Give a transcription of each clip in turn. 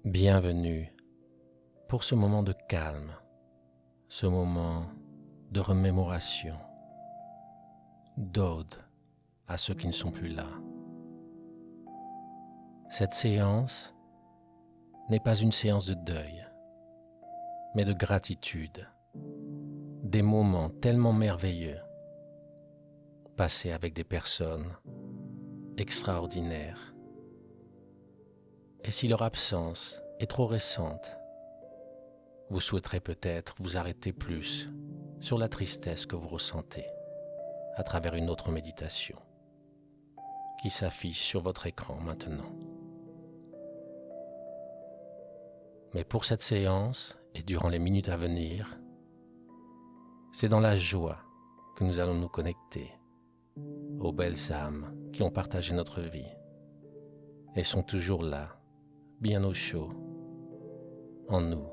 Bienvenue pour ce moment de calme, ce moment de remémoration, d'ode à ceux qui ne sont plus là. Cette séance n'est pas une séance de deuil, mais de gratitude, des moments tellement merveilleux passés avec des personnes extraordinaires. Et si leur absence est trop récente, vous souhaiterez peut-être vous arrêter plus sur la tristesse que vous ressentez à travers une autre méditation qui s'affiche sur votre écran maintenant. Mais pour cette séance et durant les minutes à venir, c'est dans la joie que nous allons nous connecter aux belles âmes qui ont partagé notre vie et sont toujours là, bien au chaud, en nous,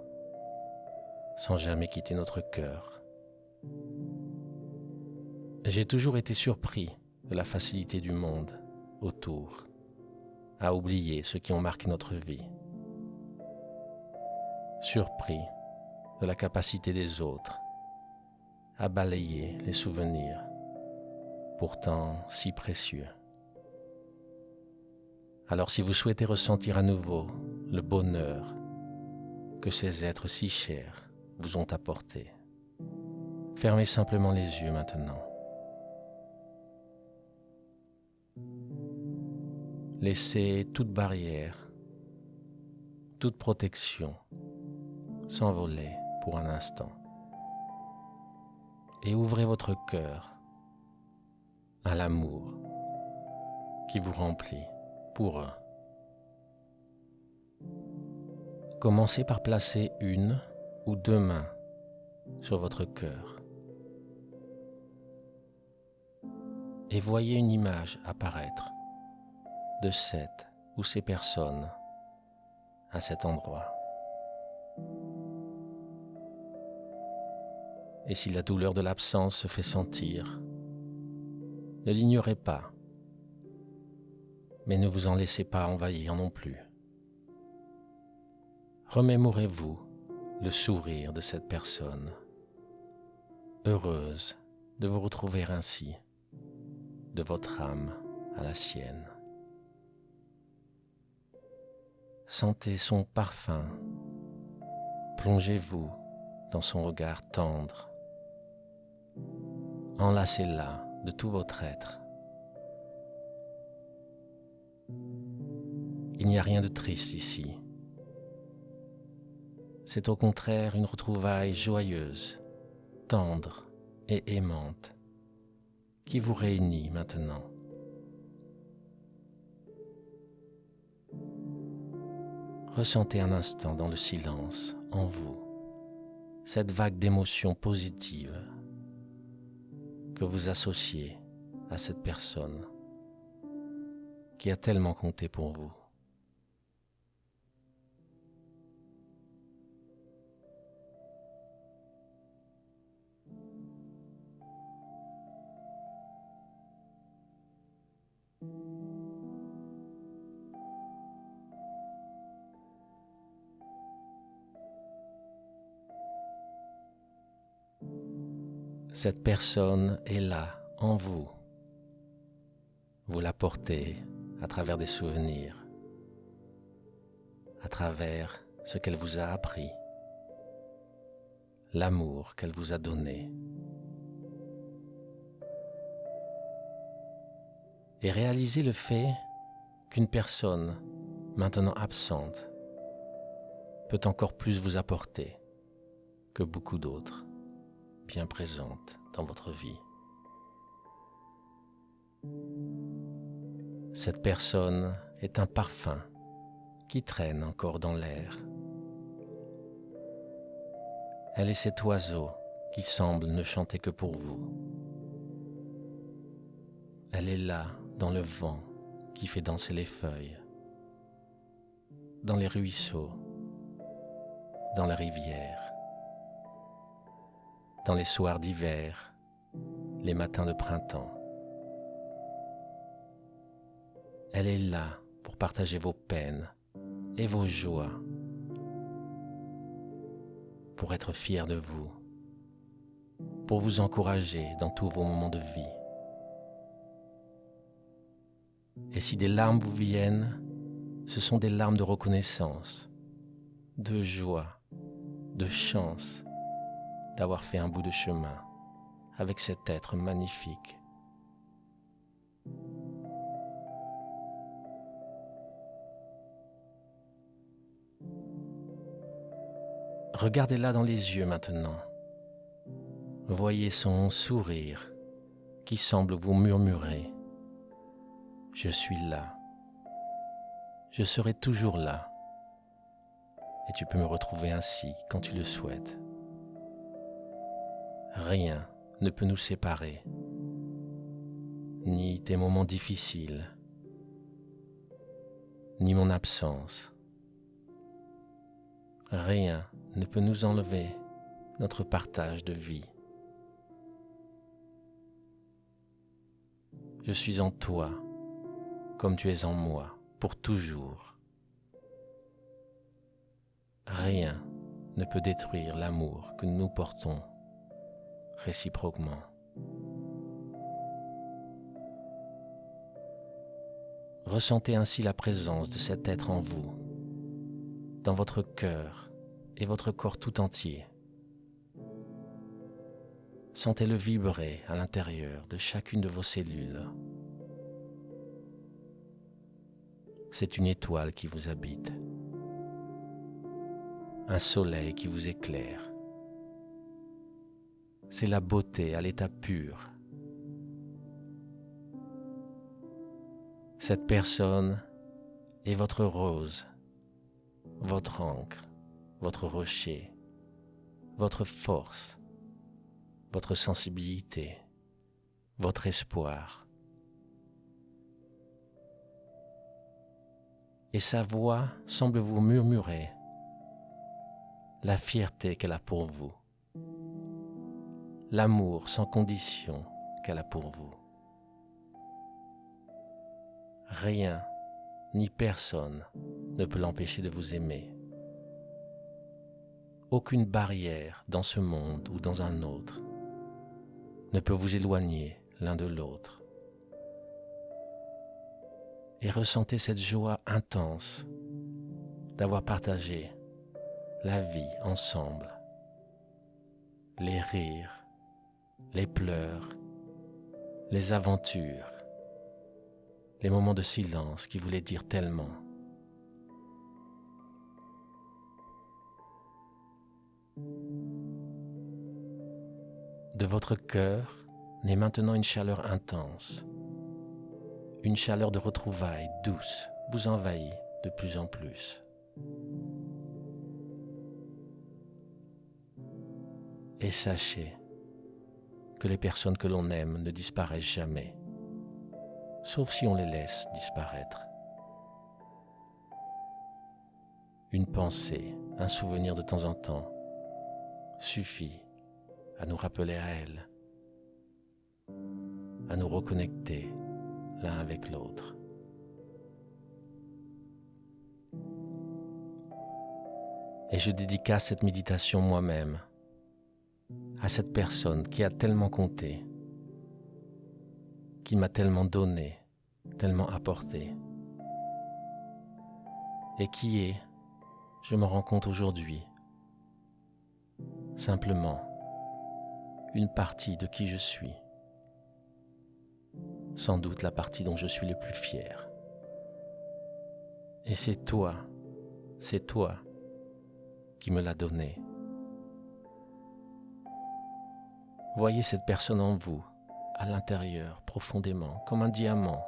sans jamais quitter notre cœur. J'ai toujours été surpris de la facilité du monde autour à oublier ceux qui ont marqué notre vie, surpris de la capacité des autres à balayer les souvenirs, pourtant si précieux. Alors si vous souhaitez ressentir à nouveau le bonheur que ces êtres si chers vous ont apporté, fermez simplement les yeux maintenant. Laissez toute barrière, toute protection s'envoler pour un instant et ouvrez votre cœur à l'amour qui vous remplit pour eux. Commencez par placer une ou deux mains sur votre cœur et voyez une image apparaître de cette ou ces personnes à cet endroit. Et si la douleur de l'absence se fait sentir, ne l'ignorez pas, mais ne vous en laissez pas envahir non plus. Remémorez-vous le sourire de cette personne, heureuse de vous retrouver ainsi, de votre âme à la sienne. Sentez son parfum, plongez-vous dans son regard tendre, enlacez-la de tout votre être. Il n'y a rien de triste ici. C'est au contraire une retrouvaille joyeuse, tendre et aimante qui vous réunit maintenant. Ressentez un instant dans le silence, en vous, cette vague d'émotions positives que vous associez à cette personne qui a tellement compté pour vous. Cette personne est là, en vous. Vous la portez à travers des souvenirs, à travers ce qu'elle vous a appris, l'amour qu'elle vous a donné. Et réalisez le fait qu'une personne, maintenant absente, peut encore plus vous apporter que beaucoup d'autres bien présentes dans votre vie. Cette personne est un parfum qui traîne encore dans l'air. Elle est cet oiseau qui semble ne chanter que pour vous. Elle est là dans le vent qui fait danser les feuilles, dans les ruisseaux, dans les rivières, dans les soirs d'hiver, les matins de printemps. Elle est là pour partager vos peines et vos joies pour être fier de vous, pour vous encourager dans tous vos moments de vie. Et si des larmes vous viennent, ce sont des larmes de reconnaissance, de joie, de chance d'avoir fait un bout de chemin avec cet être magnifique. Regardez-la dans les yeux maintenant. Voyez son sourire qui semble vous murmurer « Je suis là. Je serai toujours là. » Et tu peux me retrouver ainsi quand tu le souhaites. Rien ne peut nous séparer, ni tes moments difficiles, ni mon absence. Rien ne peut nous enlever notre partage de vie. Je suis en toi, comme tu es en moi, pour toujours. Rien ne peut détruire l'amour que nous portons réciproquement. Ressentez ainsi la présence de cet être en vous, dans votre cœur et votre corps tout entier. Sentez-le vibrer à l'intérieur de chacune de vos cellules. C'est une étoile qui vous habite, un soleil qui vous éclaire. C'est la beauté à l'état pur. Cette personne est votre rose, votre ancre, votre rocher, votre force, votre sensibilité, votre espoir. Et sa voix semble vous murmurer la fierté qu'elle a pour vous, l'amour sans condition qu'elle a pour vous. Rien ni personne ne peut l'empêcher de vous aimer. Aucune barrière dans ce monde ou dans un autre ne peut vous éloigner l'un de l'autre. Et ressentez cette joie intense d'avoir partagé la vie ensemble. Les rires, les pleurs, les aventures, les moments de silence qui voulaient dire tellement. De votre cœur naît maintenant une chaleur intense, une chaleur de retrouvailles douce vous envahit de plus en plus. Et sachez que les personnes que l'on aime ne disparaissent jamais, sauf si on les laisse disparaître. Une pensée, un souvenir de temps en temps suffit à nous rappeler à elle, à nous reconnecter l'un avec l'autre. Et je dédicace cette méditation moi-même à cette personne qui a tellement compté, qui m'a tellement donné, tellement apporté, et qui est, je me rends compte aujourd'hui, simplement une partie de qui je suis, sans doute la partie dont je suis le plus fier. Et c'est toi qui me l'as donné. Voyez cette personne en vous, à l'intérieur, profondément, comme un diamant,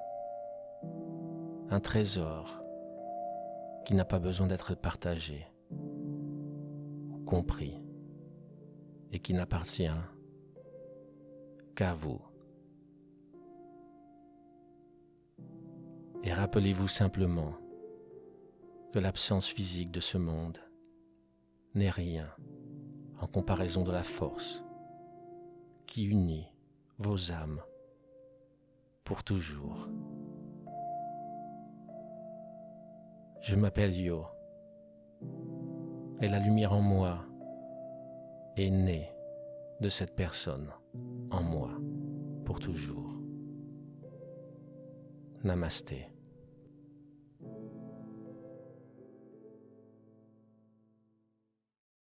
un trésor qui n'a pas besoin d'être partagé ou compris et qui n'appartient qu'à vous. Et rappelez-vous simplement que l'absence physique de ce monde n'est rien en comparaison de la force qui unit vos âmes pour toujours. Je m'appelle Yo, et la lumière en moi est né de cette personne en moi pour toujours. Namasté.